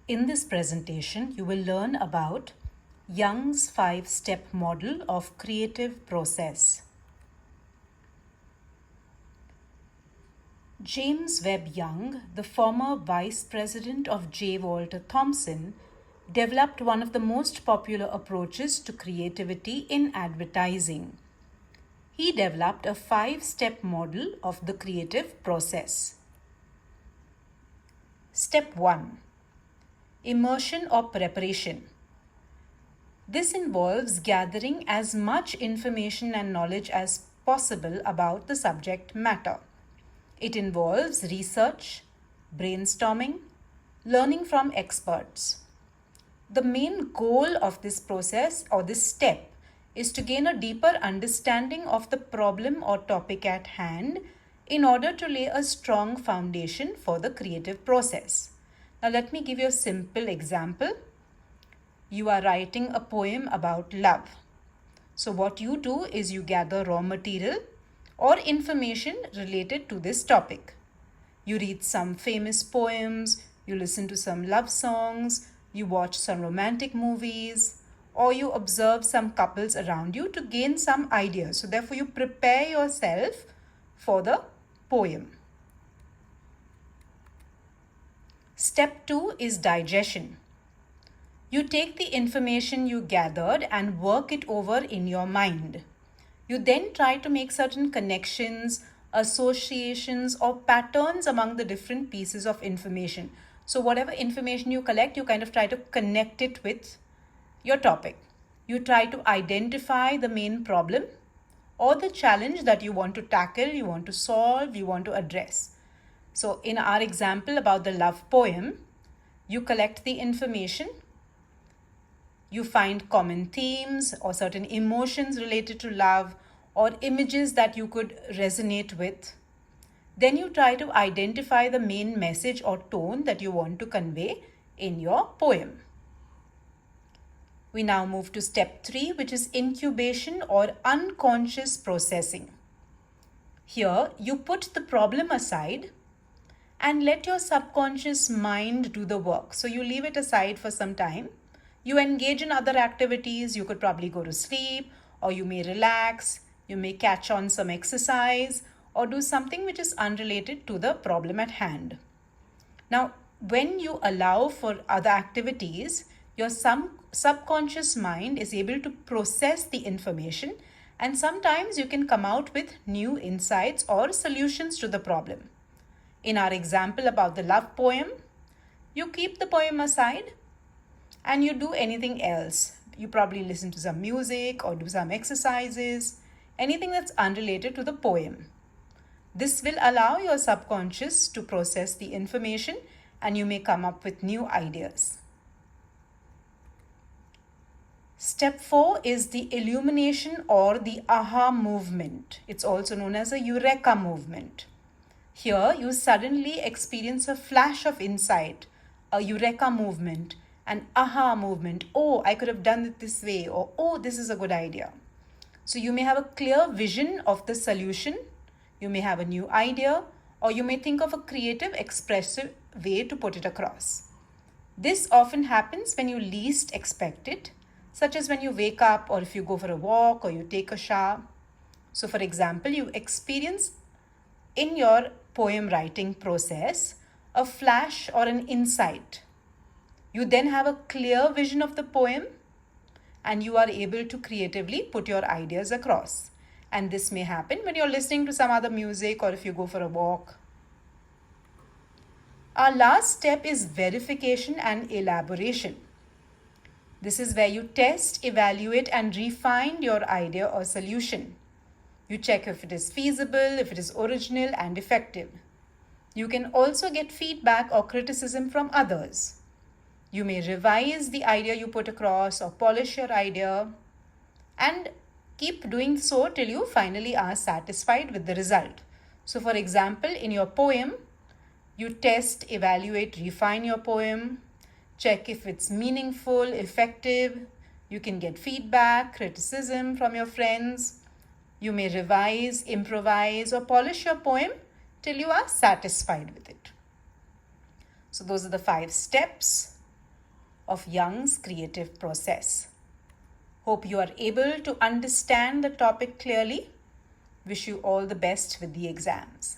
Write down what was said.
In this presentation, you will learn about Young's 5-step model of creative process. James Webb Young, the former vice president of J. Walter Thompson, developed one of the most popular approaches to creativity in advertising. He developed a 5-step model of the creative process. Step 1. Immersion or preparation. This involves gathering as much information and knowledge as possible about the subject matter. It involves research, brainstorming, learning from experts. The main goal of this process or this step is to gain a deeper understanding of the problem or topic at hand in order to lay a strong foundation for the creative process. Now let me give you a simple example. You are writing a poem about love. So what you do is you gather raw material or information related to this topic. You read some famous poems, you listen to some love songs, you watch some romantic movies, or you observe some couples around you to gain some ideas. So therefore you prepare yourself for the poem. Step 2 is digestion. You take the information you gathered and work it over in your mind. You then try to make certain connections, associations, or patterns among the different pieces of information. So whatever information you collect, you kind of try to connect it with your topic. You try to identify the main problem or the challenge that you want to tackle, you want to solve, you want to address. So in our example about the love poem, you collect the information. You find common themes or certain emotions related to love or images that you could resonate with. Then you try to identify the main message or tone that you want to convey in your poem. We now move to step 3, which is incubation or unconscious processing. Here, you put the problem aside and let your subconscious mind do the work. So you leave it aside for some time. You engage in other activities. You could probably go to sleep, or you may relax. You may catch on some exercise or do something which is unrelated to the problem at hand. Now, when you allow for other activities, your subconscious mind is able to process the information, and sometimes you can come out with new insights or solutions to the problem. In our example about the love poem, you keep the poem aside and you do anything else. You probably listen to some music or do some exercises, anything that's unrelated to the poem. This will allow your subconscious to process the information and you may come up with new ideas. Step 4 is the illumination or the aha movement. It's also known as a eureka movement. Here you suddenly experience a flash of insight, a eureka movement, an aha movement. Oh, I could have done it this way, or oh, this is a good idea. So you may have a clear vision of the solution, you may have a new idea, or you may think of a creative, expressive way to put it across. This often happens when you least expect it, such as when you wake up or if you go for a walk or you take a shower. So for example, you experience in your poem writing process a flash or an insight. You then have a clear vision of the poem and you are able to creatively put your ideas across. And this may happen when you're listening to some other music or if you go for a walk. Our last step is verification and elaboration. This is where you test, evaluate, and refine your idea or solution. You check if it is feasible, if it is original and effective. You can also get feedback or criticism from others. You may revise the idea you put across or polish your idea and keep doing so till you finally are satisfied with the result. So for example, in your poem, you test, evaluate, refine your poem, check if it's meaningful, effective. You can get feedback, criticism from your friends. You may revise, improvise, or polish your poem till you are satisfied with it. So those are the 5 steps. of Jung's creative process. Hope you are able to understand the topic clearly. Wish you all the best with the exams.